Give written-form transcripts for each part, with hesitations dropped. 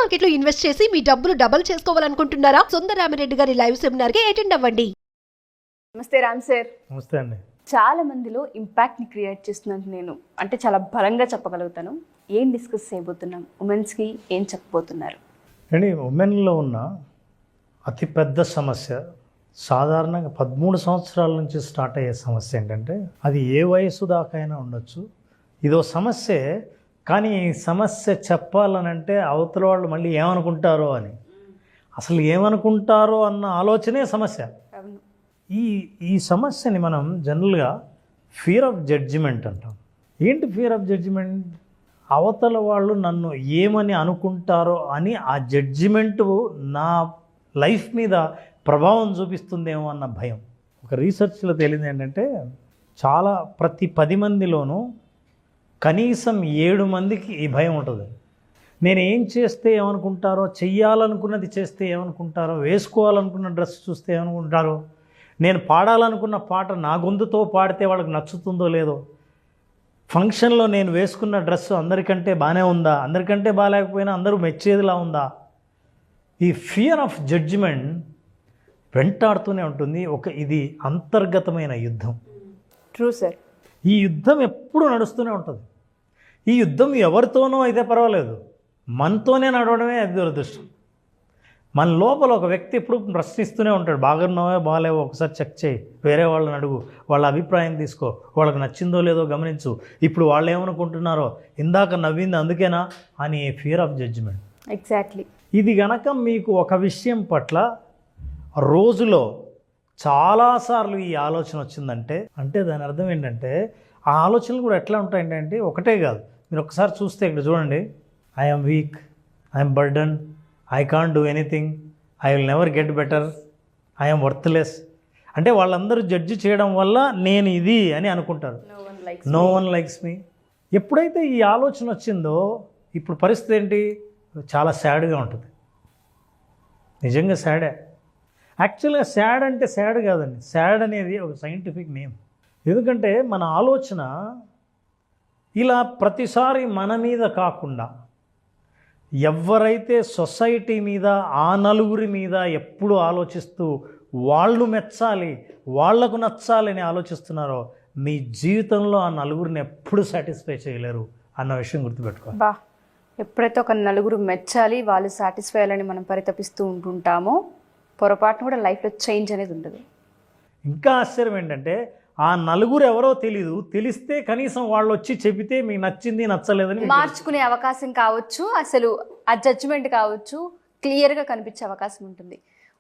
Market లో invest చేసి మీ డబ్బులు డబుల్ చేసుకోవాలనుకుంటున్నారా? సుందరరామిరెడ్డి గారి లైవ్ సెమినార్ కి అటెండ్ అవ్వండి. నమస్తే రామ్ సార్. నమస్తే అండి. చాలా మందిలో ఇంపాక్ట్ని క్రియేట్ చేస్తున్నాను నేను, అంటే చాలా బలంగా చెప్పగలుగుతాను. ఏం డిస్కస్ చేయబోతున్నాం? ఉమెన్స్కి ఏం చెప్పబోతున్నారు? అండి, ఉమెన్లో ఉన్న అతిపెద్ద సమస్య సాధారణంగా 13 సంవత్సరాల నుంచి స్టార్ట్ అయ్యే సమస్య ఏంటంటే, అది ఏ వయసు దాకా అయినా ఉండొచ్చు. ఇదో సమస్య, కానీ ఈ సమస్య చెప్పాలనంటే అవతల వాళ్ళు మళ్ళీ ఏమనుకుంటారో అని, అసలు ఏమనుకుంటారో అన్న ఆలోచనే సమస్య. అవును. ఈ సమస్యని మనం జనరల్గా ఫియర్ ఆఫ్ జడ్జిమెంట్ అంటాం. ఏంటి ఫియర్ ఆఫ్ జడ్జిమెంట్? అవతల వాళ్ళు నన్ను ఏమని అనుకుంటారో అని ఆ జడ్జిమెంటు నా లైఫ్ మీద ప్రభావం చూపిస్తుందేమో అన్న భయం. ఒక రీసెర్చ్లో తేలింది ఏంటంటే, ప్రతి 10 మందిలోనూ కనీసం 7 మందికి ఈ భయం ఉంటుంది. నేను ఏం చేస్తే ఏమనుకుంటారో, చెయ్యాలనుకున్నది చేస్తే ఏమనుకుంటారో, వేసుకోవాలనుకున్న డ్రెస్ చూస్తే ఏమనుకుంటారో, నేను పాడాలనుకున్న పాట నా గొంతుతో పాడితే వాళ్ళకి నచ్చుతుందో లేదో, ఫంక్షన్లో నేను వేసుకున్న డ్రెస్సు అందరికంటే బాగానే ఉందా, అందరికంటే బాగాలేకపోయినా అందరూ మెచ్చేదిలా ఉందా. ఈ ఫియర్ ఆఫ్ జడ్జిమెంట్ వెంటాడుతూనే ఉంటుంది. ఇది అంతర్గతమైన యుద్ధం. True sir. ఈ యుద్ధం ఎప్పుడూ నడుస్తూనే ఉంటుంది. ఈ యుద్ధం ఎవరితోనో అయితే పర్వాలేదు, మనతోనే నడవడమే అది దురదృష్టం. మన లోపల ఒక వ్యక్తి ఎప్పుడు ప్రశ్నిస్తూనే ఉంటాడు, బాగున్నావో బాగాలేవో ఒకసారి చెక్ చేయి, వేరే వాళ్ళని అడుగు, వాళ్ళ అభిప్రాయం తీసుకో, వాళ్ళకి నచ్చిందో లేదో గమనించు, ఇప్పుడు వాళ్ళు ఏమనుకుంటున్నారో, ఇందాక నవ్వింది అందుకేనా అని ఫియర్ ఆఫ్ జడ్జిమెంట్. ఎగ్జాక్ట్లీ. ఇది గనక మీకు ఒక విషయం పట్ల రోజులో చాలాసార్లు ఈ ఆలోచన వచ్చిందంటే, అంటే దాని అర్థం ఏంటంటే, ఆ ఆలోచనలు కూడా ఎట్లా ఉంటాయంటే, ఒకటే కాదు. మీరు ఒకసారి చూస్తే ఇక్కడ చూడండి, I'm week, I'm burden, I can't do anything, I will never get better, I'm worthless. అంటే వాళ్ళందరూ జడ్జి చేయడం వల్ల నేను ఇది అని అనుకుంటారు. No one likes me. ఎప్పుడైతే ఈ ఆలోచన వచ్చిందో, ఇప్పుడు పరిస్థితి ఏంటి? చాలా సాడ్గా ఉంటుంది. నిజంగా సాడే. యాక్చువల్గా సాడ్ అంటే సాడ్ కాదండి, సాడ్ అనేది ఒక సైంటిఫిక్ నేమ్. ఎందుకంటే మన ఆలోచన ఇలా ప్రతిసారి మన మీద కాకుండా, ఎవరైతే సొసైటీ మీద, ఆ నలుగురి మీద ఎప్పుడు ఆలోచిస్తూ వాళ్ళు మెచ్చాలి, వాళ్లకు నచ్చాలని ఆలోచిస్తున్నారో, మీ జీవితంలో ఆ నలుగురిని ఎప్పుడు సాటిస్ఫై చేయలేరు అన్న విషయం గుర్తుపెట్టుకోవాలి. బా, ఎప్పుడైతే ఒక నలుగురు మెచ్చాలి, వాళ్ళు సాటిస్ఫై అయ్యాలని మనం పరితపిస్తూ ఉంటుంటామో, పొరపాటును కూడా లైఫ్లో చేంజ్ అనేది ఉండదు. ఇంకా ఆశ్చర్యం ఏంటంటే, ఆ నలుగురు ఎవరో తెలీదు, తెలిస్తే కనీసం వాళ్ళు వచ్చి చెబితే మీకు నచ్చింది నచ్చలేదని మార్చుకునే అవకాశం కావచ్చు, అసలు ఆ జడ్జిమెంట్ కావచ్చు, క్లియర్గా కనిపించే అవకాశం ఉంటుంది.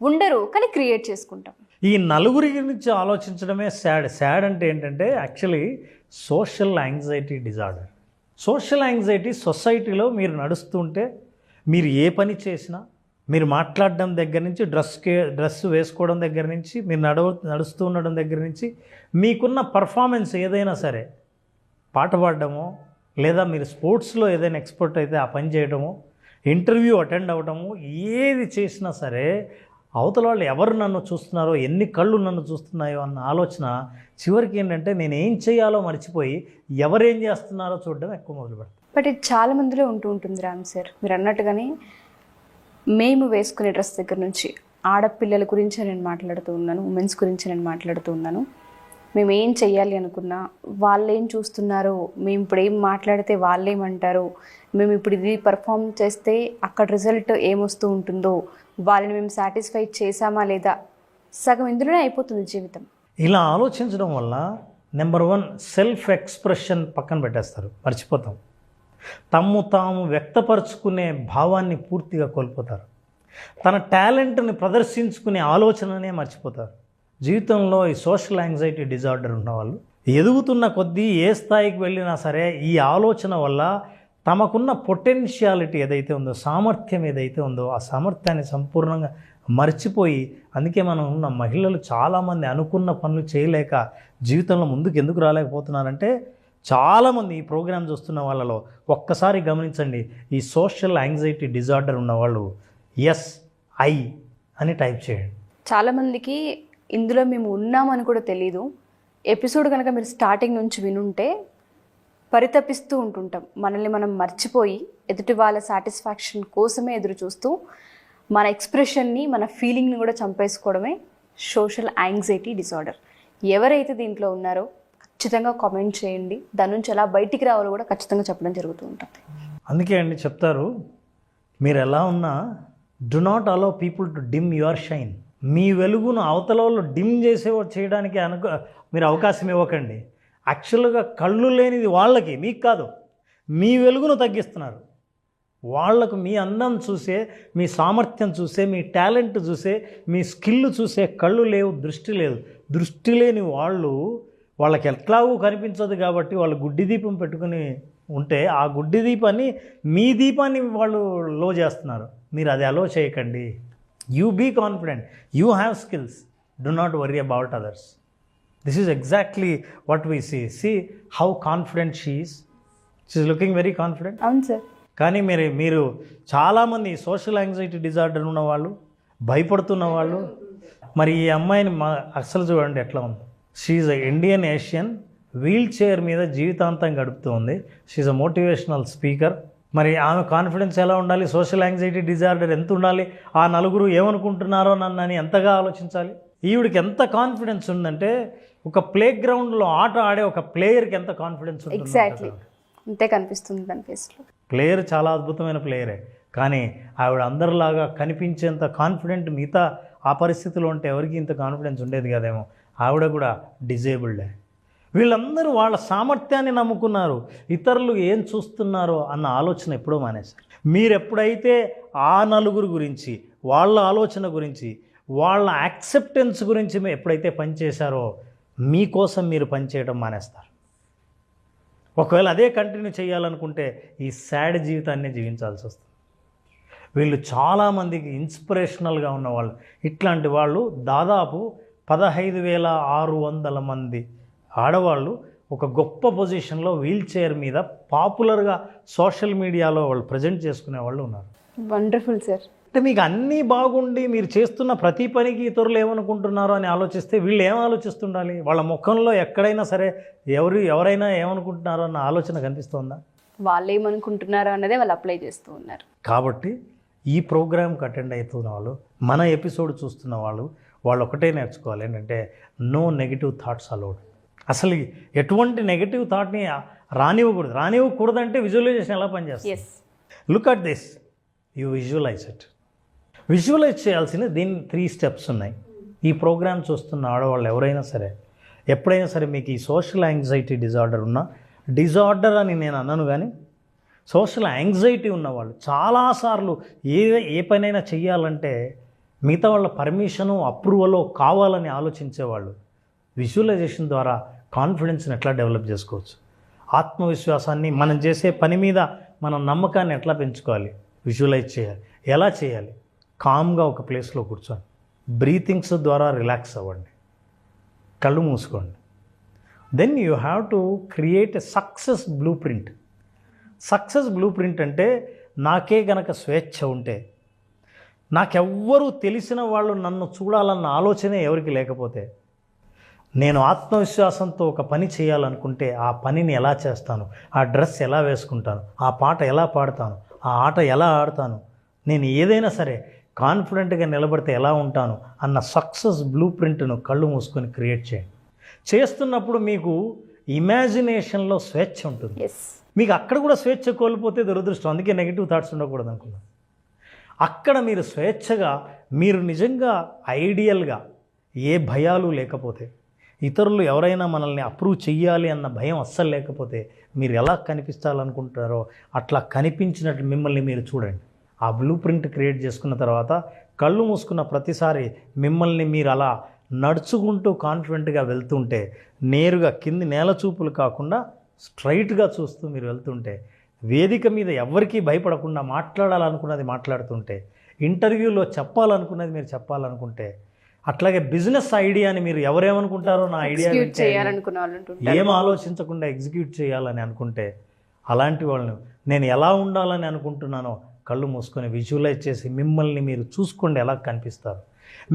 ఉండరు, కానీ క్రియేట్ చేసుకుంటాం. ఈ నలుగురి గురించి ఆలోచించడమే సాడ్. సాడ్ అంటే ఏంటంటే, actually social anxiety disorder. Social anxiety సొసైటీలో మీరు నడుస్తుంటే, మీరు ఏ పని చేసినా, మీరు మాట్లాడడం దగ్గర నుంచి, డ్రెస్ వేసుకోవడం దగ్గర నుంచి, మీరు నడుస్తూ ఉండడం దగ్గర నుంచి, మీకున్న పర్ఫార్మెన్స్ ఏదైనా సరే, పాట పాడడమో, లేదా మీరు స్పోర్ట్స్లో ఏదైనా ఎక్స్పర్ట్ అయితే ఆ పని చేయడమో, ఇంటర్వ్యూ అటెండ్ అవ్వడము, ఏది చేసినా సరే అవతల వాళ్ళు ఎవరు నన్ను చూస్తున్నారో, ఎన్ని కళ్ళు నన్ను చూస్తున్నాయో అన్న ఆలోచన చివరికి ఏంటంటే, నేను ఏం చేయాలో మర్చిపోయి ఎవరేం చేస్తున్నారో చూడడం ఎక్కువ మొదలు పెడతాను. బట్ ఇది చాలా మందిలో ఉంటుంది రామ్ సార్. మీరు అన్నట్టుగానే మేము వేసుకునే డ్రెస్ దగ్గర నుంచి, ఆడపిల్లల గురించి నేను మాట్లాడుతూ ఉన్నాను, ఉమెన్స్ గురించి నేను మాట్లాడుతూ ఉన్నాను. మేము ఏం చెయ్యాలి అనుకున్నా వాళ్ళు ఏం చూస్తున్నారో, మేము ఇప్పుడు ఏం మాట్లాడితే వాళ్ళు ఏమంటారో, మేము ఇప్పుడు ఇది పర్ఫామ్ చేస్తే అక్కడ రిజల్ట్ ఏమొస్తూ ఉంటుందో, వాళ్ళని మేము సాటిస్ఫై చేసామా లేదా, సగం ఇందులోనే అయిపోతుంది జీవితం. ఇలా ఆలోచించడం వల్ల నెంబర్ 1 సెల్ఫ్ ఎక్స్ప్రెషన్ పక్కన పెట్టేస్తారు, మర్చిపోతాం. తాము వ్యక్తపరుచుకునే భావాన్ని పూర్తిగా కోల్పోతారు. తన టాలెంట్ని ప్రదర్శించుకునే ఆలోచననే మర్చిపోతారు. జీవితంలో ఈ సోషల్ యాంగ్జైటీ డిజార్డర్ ఉన్నవాళ్ళు ఎదుగుతున్న కొద్దీ ఏ స్థాయికి వెళ్ళినా సరే, ఈ ఆలోచన వల్ల తమకున్న పొటెన్షియాలిటీ ఏదైతే ఉందో, సామర్థ్యం ఏదైతే ఉందో, ఆ సామర్థ్యాన్ని సంపూర్ణంగా మర్చిపోయి, అందుకే మనం ఉన్న మహిళలు చాలామంది అనుకున్న పనులు చేయలేక జీవితంలో ముందుకు ఎందుకు రాలేకపోతున్నారంటే, చాలామంది ఈ ప్రోగ్రామ్ చూస్తున్న వాళ్ళలో ఒక్కసారి గమనించండి, ఈ సోషల్ యాంగ్జైటీ డిజార్డర్ ఉన్నవాళ్ళు SI అని టైప్ చేయండి. చాలామందికి ఇందులో మేము ఉన్నామని కూడా తెలీదు. ఎపిసోడ్ కనుక మీరు స్టార్టింగ్ నుంచి వినుంటే పరితపిస్తూ ఉంటుంటాం. మనల్ని మనం మర్చిపోయి ఎదుటి వాళ్ళ సాటిస్ఫాక్షన్ కోసమే ఎదురు చూస్తూ మన ఎక్స్ప్రెషన్ని, మన ఫీలింగ్ని కూడా చంపేసుకోవడమే సోషల్ యాంగ్జైటీ డిసార్డర్. ఎవరైతే దీంట్లో ఉన్నారో ఖచ్చితంగా కామెంట్ చేయండి. దాని నుంచి ఎలా బయటికి రావాలో కూడా ఖచ్చితంగా చెప్పడం జరుగుతూ ఉంటుంది. అందుకే అండి చెప్తారు, మీరు ఎలా ఉన్నా do not allow people to dim your shine. మీ వెలుగును అవతల వాళ్ళు డిమ్ చేయడానికి మీరు అవకాశం ఇవ్వకండి. యాక్చువల్గా కళ్ళు లేనిది వాళ్ళకి, మీకు కాదు. మీ వెలుగును తగ్గిస్తున్నారు. వాళ్లకు మీ అందం చూసే, మీ సామర్థ్యం చూసే, మీ టాలెంట్ చూసే, మీ స్కిల్ చూసే కళ్ళు లేవు, దృష్టి లేదు. దృష్టి లేని వాళ్ళకి ఎట్లాగూ కనిపించదు కాబట్టి వాళ్ళు గుడ్డి దీపం పెట్టుకుని ఉంటే ఆ గుడ్డి దీపాన్ని, మీ దీపాన్ని వాళ్ళు లో చేస్తున్నారు. మీరు అది అలో చేయకండి. You be confident, you have skills, do not worry about others. This is exactly what we see how confident she is looking very confident. అవును సార్. కానీ మీరు చాలామంది సోషల్ యాంగ్జైటీ డిజార్డర్ ఉన్న వాళ్ళు, భయపడుతున్న వాళ్ళు, మరి ఈ అమ్మాయిని అసలు చూడండి ఎట్లా ఉంది. She a Indian Asian, wheelchair మీద జీవితాంతం గడుపుతూ ఉంది. She a motivational speaker. మరి ఆమె కాన్ఫిడెన్స్ ఎలా ఉండాలి, సోషల్ యాంగ్జైటీ డిజార్డర్ ఎంత ఉండాలి, ఆ నలుగురు ఏమనుకుంటున్నారో నన్నని ఎంతగా ఆలోచించాలి. ఈవిడికి ఎంత కాన్ఫిడెన్స్ ఉందంటే ఒక ప్లే గ్రౌండ్లో ఆట ఆడే ఒక ప్లేయర్కి ఎంత కాన్ఫిడెన్స్ ఉంటుంది. ఎగ్జాక్ట్లీ అంతే కనిపిస్తుంది దాని ఫేస్లో. ప్లేయర్ చాలా అద్భుతమైన ప్లేయరే, కానీ ఆవిడ అందరిలాగా కనిపించేంత కాన్ఫిడెంట్ మిగతా ఆ పరిస్థితిలో ఉంటే ఎవరికి ఇంత కాన్ఫిడెన్స్ ఉండేది కదేమో. ఆవిడ కూడా డిజేబుల్డే. వీళ్ళందరూ వాళ్ళ సామర్థ్యాన్ని నమ్ముకున్నారు. ఇతరులు ఏం చూస్తున్నారో అన్న ఆలోచన ఎప్పుడో మానేశారు. మీరు ఎప్పుడైతే ఆ నలుగురు గురించి, వాళ్ళ ఆలోచన గురించి, వాళ్ళ యాక్సెప్టెన్స్ గురించి ఎప్పుడైతే పనిచేశారో మీకోసం మీరు పనిచేయడం మానేస్తారు. ఒకవేళ అదే కంటిన్యూ చేయాలనుకుంటే ఈ సాడ్ జీవితాన్ని జీవించాల్సి వస్తుంది. వీళ్ళు చాలామందికి ఇన్స్పిరేషనల్గా ఉన్నవాళ్ళు. ఇట్లాంటి వాళ్ళు దాదాపు 15,600 మంది ఆడవాళ్ళు ఒక గొప్ప పొజిషన్లో వీల్ చైర్ మీద పాపులర్గా సోషల్ మీడియాలో వాళ్ళు ప్రజెంట్ చేసుకునే వాళ్ళు ఉన్నారు. Wonderful sir. అంటే మీకు అన్నీ బాగుండి మీరు చేస్తున్న ప్రతి పనికి ఇతరులు ఏమనుకుంటున్నారో అని ఆలోచిస్తే వీళ్ళు ఏం ఆలోచిస్తుండాలి? వాళ్ళ ముఖంలో ఎక్కడైనా సరే ఎవరైనా ఏమనుకుంటున్నారో అన్న ఆలోచన కనిపిస్తుందా? వాళ్ళు ఏమనుకుంటున్నారో అన్నదే వాళ్ళు అప్లై చేస్తూ ఉన్నారు. కాబట్టి ఈ ప్రోగ్రామ్కి అటెండ్ అవుతున్న వాళ్ళు, మన ఎపిసోడ్ చూస్తున్న వాళ్ళు ఒకటే నేర్చుకోవాలి, ఏంటంటే నో నెగిటివ్ థాట్స్ అలౌడ్. అసలు ఎటువంటి నెగిటివ్ థాట్ని రానివ్వకూడదంటే విజువలైజేషన్ ఎలా పనిచేస్తుంది? Look at this, you visualise it. Visualise చేయాల్సిన దీని 3 స్టెప్స్ ఉన్నాయి. ఈ ప్రోగ్రామ్ చూస్తున్న ఆడవాళ్ళు ఎవరైనా సరే, ఎప్పుడైనా సరే మీకు ఈ సోషల్ యాంగ్జైటీ డిజార్డర్ ఉన్నా, డిజార్డర్ అని నేను అన్నాను కానీ సోషల్ యాంగ్జైటీ ఉన్నవాళ్ళు చాలాసార్లు ఏ పనైనా చెయ్యాలంటే మిగతా వాళ్ళ పర్మిషను, అప్రూవల్ కావాలని ఆలోచించేవాళ్ళు విజువలైజేషన్ ద్వారా కాన్ఫిడెన్స్ని ఎట్లా డెవలప్ చేసుకోవచ్చు, ఆత్మవిశ్వాసాన్ని, మనం చేసే పని మీద మన నమ్మకాన్ని ఎట్లా పెంచుకోవాలి, విజువలైజ్ చేయాలి. ఎలా చేయాలి? కామ్గా ఒక ప్లేస్లో కూర్చోండి, బ్రీతింగ్స్ ద్వారా రిలాక్స్ అవ్వండి, కళ్ళు మూసుకోండి. Then you have to create a success blueprint. Success blueprint అంటే నాకే గనక స్వేచ్ఛ ఉంటే, నాకెవ్వరూ తెలిసిన వాళ్ళు నన్ను చూడాలన్న ఆలోచనే ఎవరికి లేకపోతే, నేను ఆత్మవిశ్వాసంతో ఒక పని చేయాలనుకుంటే ఆ పనిని ఎలా చేస్తాను, ఆ డ్రెస్ ఎలా వేసుకుంటాను, ఆ పాట ఎలా పాడతాను, ఆ ఆట ఎలా ఆడతాను, నేను ఏదైనా సరే కాన్ఫిడెంట్గా నిలబడితే ఎలా ఉంటాను అన్న సక్సెస్ బ్లూ ప్రింట్ను కళ్ళు మూసుకొని క్రియేట్ చేయండి. చేస్తున్నప్పుడు మీకు ఇమాజినేషన్లో స్వేచ్ఛ ఉంటుంది. మీకు అక్కడ కూడా స్వేచ్ఛ కోల్పోతే దురదృష్టం. అందుకే నెగిటివ్ థాట్స్ ఉండకూడదు అనుకున్నాను. అక్కడ మీరు స్వేచ్ఛగా, మీరు నిజంగా ఐడియల్గా, ఏ భయాలు లేకపోతే, ఇతరులు ఎవరైనా మనల్ని అప్రూవ్ చెయ్యాలి అన్న భయం అస్సలు లేకపోతే, మీరు ఎలా కనిపించాలనుకుంటారో అట్లా కనిపించినట్టు మిమ్మల్ని మీరు చూడండి. ఆ బ్లూ ప్రింట్ క్రియేట్ చేసుకున్న తర్వాత కళ్ళు మూసుకున్న ప్రతిసారి మిమ్మల్ని మీరు అలా నడుచుకుంటూ కాన్ఫిడెంట్గా వెళ్తుంటే, నేరుగా కింది నేల చూపులు కాకుండా స్ట్రైట్గా చూస్తూ మీరు వెళ్తుంటే, వేదిక మీద ఎవరికీ భయపడకుండా మాట్లాడాలనుకున్నది మాట్లాడుతుంటే, ఇంటర్వ్యూలో చెప్పాలనుకున్నది మీరు చెప్పాలనుకుంటే, అట్లాగే బిజినెస్ ఐడియాని మీరు ఎవరేమనుకుంటారో నా ఐడియా ఏం ఆలోచించకుండా ఎగ్జిక్యూట్ చేయాలని అనుకుంటే, అలాంటి వాళ్ళని నేను ఎలా ఉండాలని అనుకుంటున్నానో కళ్ళు మూసుకొని విజువలైజ్ చేసి మిమ్మల్ని మీరు చూసుకోండి ఎలా కనిపిస్తారు.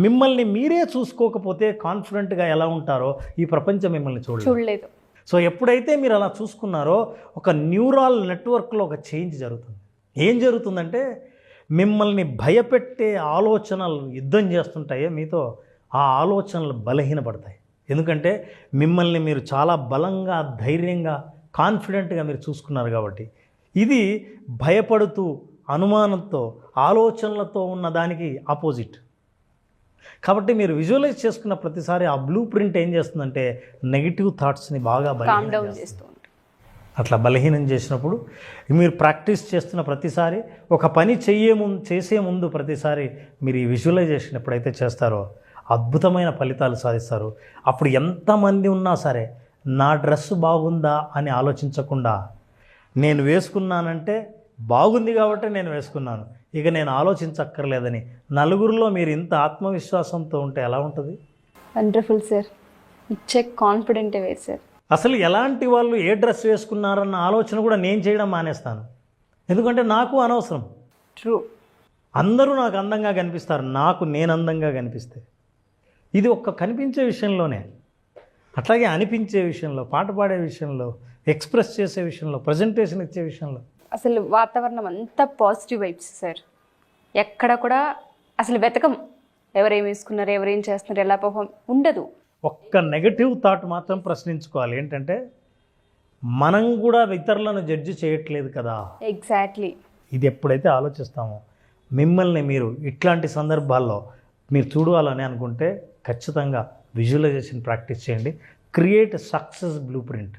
మిమ్మల్ని మీరే చూసుకోకపోతే కాన్ఫిడెంట్గా ఎలా ఉంటారో ఈ ప్రపంచం మిమ్మల్ని చూడలేదు. సో ఎప్పుడైతే మీరు అలా చూసుకున్నారో ఒక న్యూరాల్ నెట్వర్క్లో ఒక చేంజ్ జరుగుతుంది. ఏం జరుగుతుందంటే మిమ్మల్ని భయపెట్టే ఆలోచనలు యుద్ధం చేస్తుంటాయో మీతో, ఆ ఆలోచనలు బలహీనపడతాయి. ఎందుకంటే మిమ్మల్ని మీరు చాలా బలంగా, ధైర్యంగా, కాన్ఫిడెంట్గా మీరు చూసుకున్నారు కాబట్టి. ఇది భయపడుతూ, అనుమానంతో, ఆలోచనలతో ఉన్న దానికి ఆపోజిట్. కాబట్టి మీరు విజువలైజ్ చేసుకున్న ప్రతిసారి ఆ బ్లూ ప్రింట్ ఏం చేస్తుందంటే నెగిటివ్ థాట్స్ని బాగా కామ్ డౌన్ చేస్తూ ఉంటుంది. అట్లా బలహీనం చేసినప్పుడు మీరు ప్రాక్టీస్ చేస్తున్న ప్రతిసారి, ఒక పని చేసే ముందు ప్రతిసారి మీరు ఈ విజువలైజేషన్ ఎప్పుడైతే చేస్తారో అద్భుతమైన ఫలితాలు సాధిస్తారు. అప్పుడు ఎంతమంది ఉన్నా సరే నా డ్రెస్ బాగుందా అని ఆలోచించకుండా, నేను వేసుకున్నానంటే బాగుంది కాబట్టి నేను వేసుకున్నాను, ఇక నేను ఆలోచించక్కర్లేదని నలుగురిలో మీరు ఇంత ఆత్మవిశ్వాసంతో ఉంటే ఎలా ఉంటుంది? Wonderful sir. ఇచ్చే కాన్ఫిడెంటే వేరు సార్. అసలు ఎలాంటి వాళ్ళు ఏ డ్రెస్ వేసుకున్నారన్న ఆలోచన కూడా నేను చేయడం మానేస్తాను. ఎందుకంటే నాకు అనవసరం. ట్రూ. అందరూ నాకు అందంగా కనిపిస్తారు, నాకు నేను అందంగా కనిపిస్తే. ఇది ఒక్క కనిపించే విషయంలోనే. అట్లాగే అనిపించే విషయంలో, పాట పాడే విషయంలో, ఎక్స్ప్రెస్ చేసే విషయంలో, ప్రజెంటేషన్ ఇచ్చే విషయంలో అసలు వాతావరణం అంతా పాజిటివ్ వైబ్స్ సార్. ఎక్కడ కూడా అసలు వెతకం ఎవరేం వేసుకున్నారు, ఎవరేం చేస్తున్నారు, ఎలా పర్ఫామ్ ఉండదు. ఒక్క నెగటివ్ థాట్ మాత్రం ప్రశ్నించుకోవాలి. ఏంటంటే మనం కూడా ఇతరులను జడ్జి చేయట్లేదు కదా. ఎగ్జాక్ట్లీ. ఇది ఎప్పుడైతే ఆలోచిస్తామో మిమ్మల్ని మీరు ఇట్లాంటి సందర్భాల్లో మీరు చూడాలని అనుకుంటే ఖచ్చితంగా విజువలైజేషన్ ప్రాక్టీస్ చేయండి. Create success blue print.